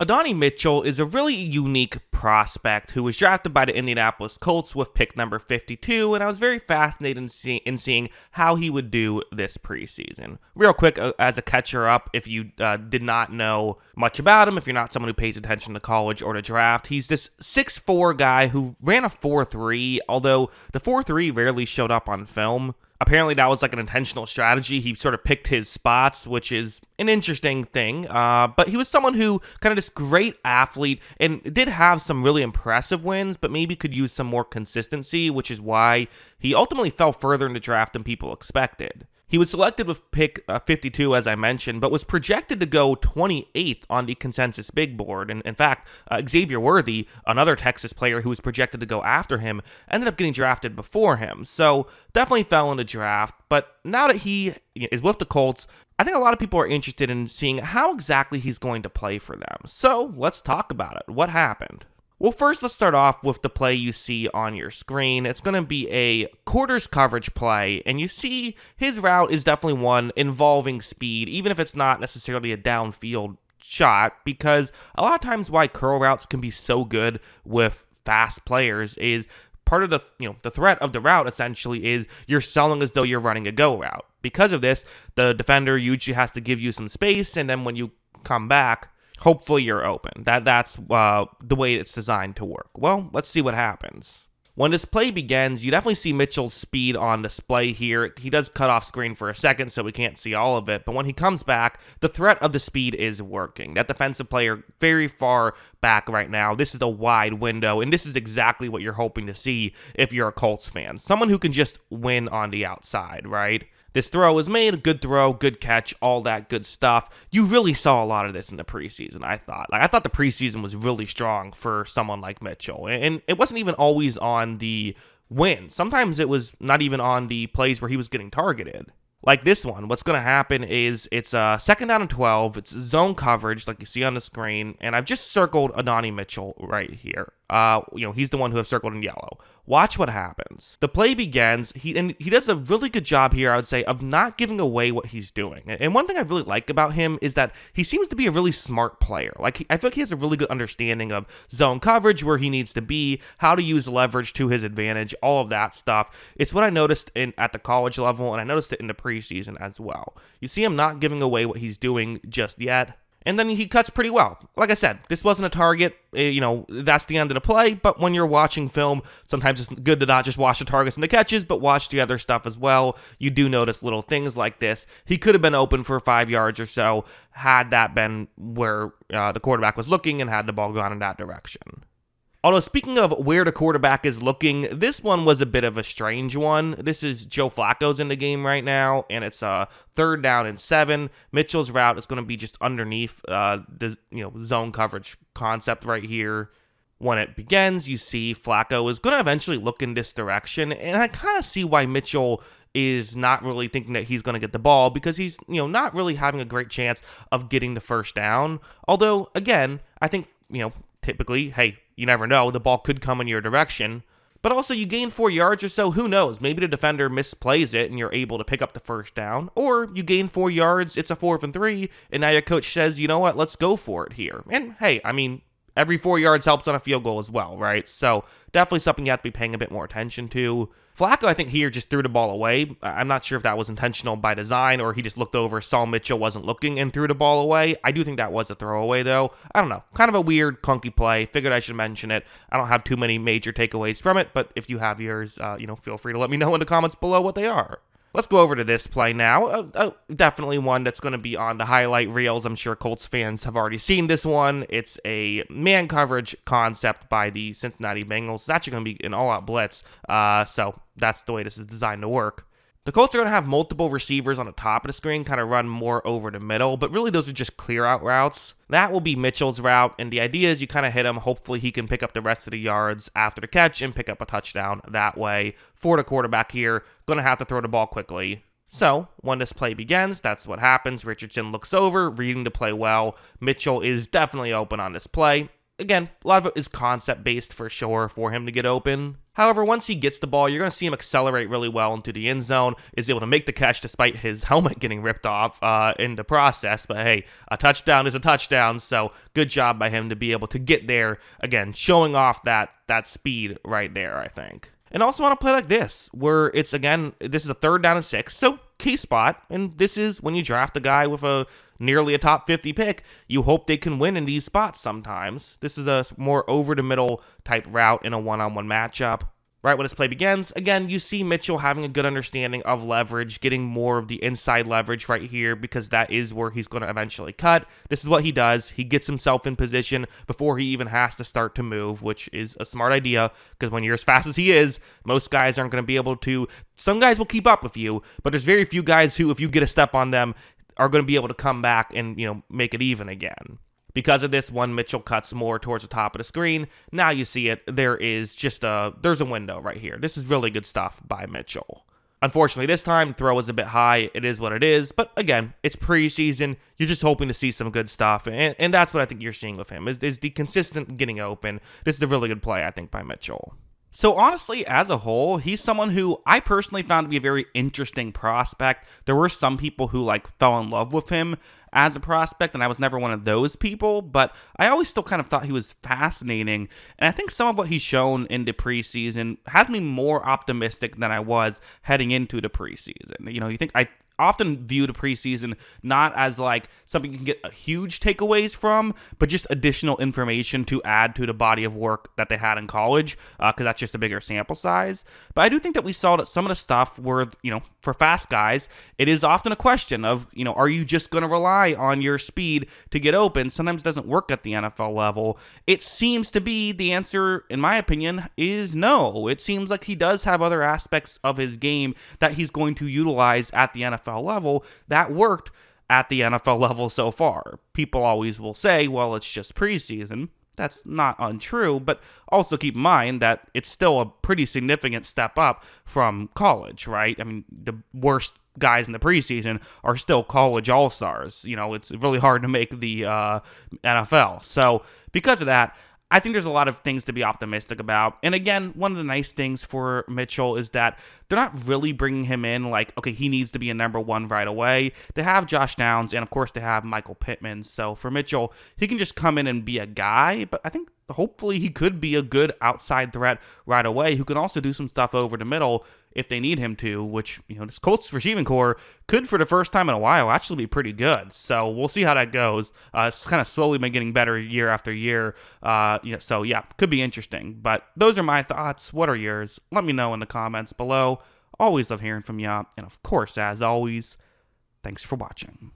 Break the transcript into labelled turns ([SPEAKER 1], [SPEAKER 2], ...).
[SPEAKER 1] Adonai Mitchell is a really unique prospect who was drafted by the Indianapolis Colts with pick number 52, and I was very fascinated in seeing how he would do this preseason. Real quick, as a catcher up, if you did not know much about him, if you're not someone who pays attention to college or the draft, he's this 6'4 guy who ran a 4.3, although the 4.3 rarely showed up on film. Apparently, that was like an intentional strategy. He sort of picked his spots, which is an interesting thing. But he was someone who kind of this great athlete and did have some really impressive wins, but maybe could use some more consistency, which is why he ultimately fell further in the draft than people expected. He was selected with pick 52, as I mentioned, but was projected to go 28th on the consensus big board. And in fact, Xavier Worthy, another Texas player who was projected to go after him, ended up getting drafted before him. So definitely fell in the draft. But now that he is with the Colts, I think a lot of people are interested in seeing how exactly he's going to play for them. So let's talk about it. What happened? Well, first, let's start off with the play you see on your screen. It's going to be a quarters coverage play, and you see his route is definitely one involving speed, even if it's not necessarily a downfield shot, because a lot of times why curl routes can be so good with fast players is part of the threat of the route essentially is you're selling as though you're running a go route. Because of this, the defender usually has to give you some space, and then when you come back, hopefully you're open. That's the way it's designed to work. Well, let's see what happens. When this play begins, you definitely see Mitchell's speed on display here. He does cut off screen for a second, so we can't see all of it. But when he comes back, the threat of the speed is working. That defensive player very far back right now. This is a wide window, and this is exactly what you're hoping to see if you're a Colts fan. Someone who can just win on the outside, right? This throw was made, a good throw, good catch, all that good stuff. You really saw a lot of this in the preseason, I thought. I thought the preseason was really strong for someone like Mitchell. And it wasn't even always on the win. Sometimes it was not even on the plays where he was getting targeted. Like this one, what's going to happen is it's second down and 12. It's zone coverage like you see on the screen. And I've just circled Adonai Mitchell right here. He's the one who I've circled in yellow. Watch what happens. The play begins. He does a really good job here, I would say, of not giving away what he's doing. And one thing I really like about him is that he seems to be a really smart player. I feel like he has a really good understanding of zone coverage, where he needs to be, how to use leverage to his advantage, all of that stuff. It's what I noticed at the college level, and I noticed it in the preseason as well. You see him not giving away what he's doing just yet. And then he cuts pretty well. Like I said, this wasn't a target. That's the end of the play. But when you're watching film, sometimes it's good to not just watch the targets and the catches, but watch the other stuff as well. You do notice little things like this. He could have been open for 5 yards or so had that been where the quarterback was looking and had the ball gone in that direction. Although, speaking of where the quarterback is looking, this one was a bit of a strange one. This is Joe Flacco's in the game right now, and it's third down and 7. Mitchell's route is going to be just underneath the zone coverage concept right here. When it begins, you see Flacco is going to eventually look in this direction, and I kind of see why Mitchell is not really thinking that he's going to get the ball, because he's not really having a great chance of getting the first down. Although, again, I think typically, hey, you never know, the ball could come in your direction. But also, you gain 4 yards or so, who knows? Maybe the defender misplays it and you're able to pick up the first down. Or you gain 4 yards, it's a 4th and 3, and now your coach says, you know what, let's go for it here. And hey, every 4 yards helps on a field goal as well, right? So definitely something you have to be paying a bit more attention to. Flacco, I think, here just threw the ball away. I'm not sure if that was intentional by design or he just looked over, saw Mitchell wasn't looking, and threw the ball away. I do think that was a throwaway, though. I don't know. Kind of a weird, clunky play. Figured I should mention it. I don't have too many major takeaways from it, but if you have yours, feel free to let me know in the comments below what they are. Let's go over to this play now. Definitely one that's going to be on the highlight reels. I'm sure Colts fans have already seen this one. It's a man coverage concept by the Cincinnati Bengals. It's actually going to be an all-out blitz, so that's the way this is designed to work. The Colts are going to have multiple receivers on the top of the screen, kind of run more over the middle, but really those are just clear-out routes. That will be Mitchell's route, and the idea is you kind of hit him. Hopefully he can pick up the rest of the yards after the catch and pick up a touchdown that way. For the quarterback here, going to have to throw the ball quickly. So, when this play begins, that's what happens. Richardson looks over, reading the play well. Mitchell is definitely open on this play. Again, a lot of it is concept-based for sure for him to get open. However, once he gets the ball, you're going to see him accelerate really well into the end zone, is able to make the catch despite his helmet getting ripped off in the process. But hey, a touchdown is a touchdown, so good job by him to be able to get there, again, showing off that speed right there, I think. And also on a play like this, where it's, again, this is a 3rd down and 6, so key spot, and this is when you draft a guy with nearly a top 50 pick, you hope they can win in these spots sometimes. This is a more over-the-middle type route in a one-on-one matchup. Right when this play begins, again, you see Mitchell having a good understanding of leverage, getting more of the inside leverage right here because that is where he's going to eventually cut. This is what he does. He gets himself in position before he even has to start to move, which is a smart idea because when you're as fast as he is, most guys aren't going to be able to. Some guys will keep up with you, but there's very few guys who, if you get a step on them, are going to be able to come back and, make it even again. Because of this, when Mitchell cuts more towards the top of the screen, now you see it, there's a window right here. This is really good stuff by Mitchell. Unfortunately, this time, throw is a bit high. It is what it is. But again, it's preseason. You're just hoping to see some good stuff. And that's what I think you're seeing with him, is the consistent getting open. This is a really good play, I think, by Mitchell. So honestly, as a whole, he's someone who I personally found to be a very interesting prospect. There were some people who fell in love with him as a prospect, and I was never one of those people, but I always still kind of thought he was fascinating. And I think some of what he's shown in the preseason has me more optimistic than I was heading into the preseason. You think I often view the preseason not as something you can get a huge takeaways from, but just additional information to add to the body of work that they had in college, because that's just a bigger sample size. But I do think that we saw that some of the stuff where, for fast guys, it is often a question of, are you just going to rely on your speed to get open? Sometimes it doesn't work at the NFL level. It seems to be the answer, in my opinion, is no. It seems like he does have other aspects of his game that he's going to utilize at the NFL level that worked at the NFL level so far. People always will say, well, it's just preseason. That's not untrue, but also keep in mind that it's still a pretty significant step up from college, right? I mean, the worst guys in the preseason are still college all-stars. It's really hard to make the NFL. So because of that, I think there's a lot of things to be optimistic about. And again, one of the nice things for Mitchell is that they're not really bringing him in okay, he needs to be a number one right away. They have Josh Downs, and of course they have Michael Pittman. So for Mitchell, he can just come in and be a guy, but I think hopefully he could be a good outside threat right away who can also do some stuff over the middle if they need him to, which, this Colts receiving core could, for the first time in a while, actually be pretty good. So we'll see how that goes. It's kind of slowly been getting better year after year. So yeah, could be interesting. But those are my thoughts. What are yours? Let me know in the comments below. Always love hearing from you. And of course, as always, thanks for watching.